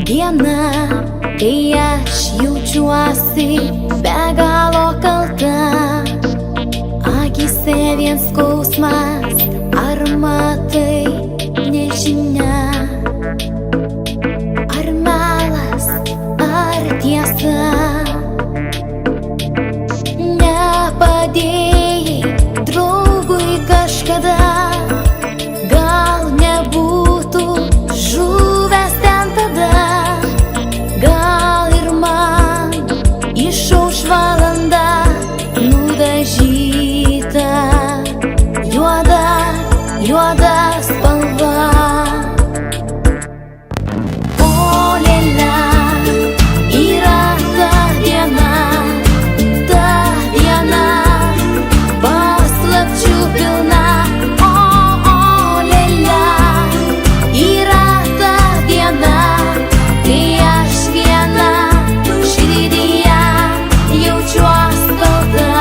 Diena, kai aš jaučiuosi be galo kalta, akyse vien skausmas, ar matai nežinia, ar melas, ar tiesa. Nepadėjai draugui kažkada, gal nebūtų žuvęs ten tada. Gal ir man išauš valanda nudažyta juoda, juoda spalva. O lėlia, yra ta diena, paslapčių pilna. O lėlia, yra ta diena, kai aš viena širdyje jaučiuos kalta.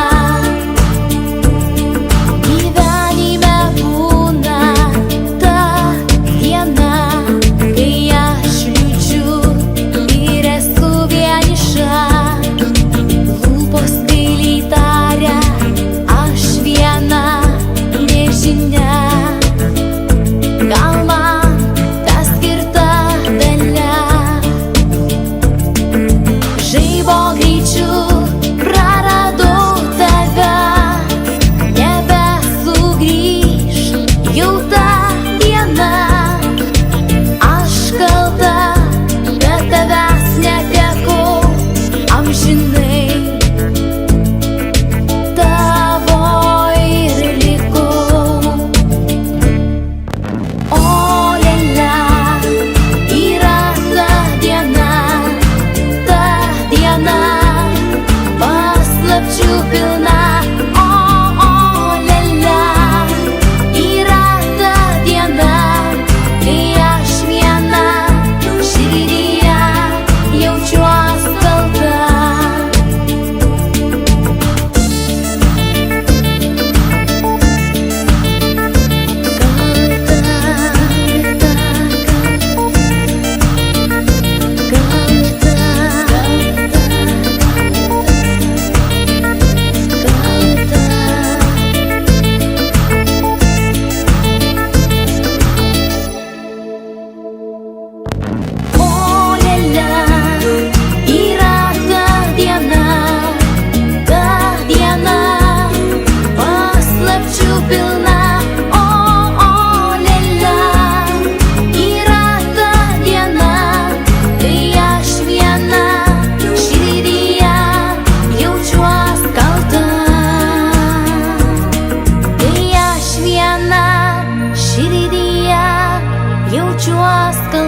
Gyvenime būna ta diena, kai aš liūdžiu ir esu vieniša. Lūpos gailiai taria, aš viena nežinia. Gal man ta skirta dalia, žaibo greičiu praradau tave, nebesugrįš jau ta diena. Aš kalta, bet tavęs netekau amžinai, tavo ir likau. O lėlia, yra ta diena, paslapčių pilna. O lėlia, yra ta diena, kai aš viena širdyje jaučiuos kalta. Jaučiuos kalta.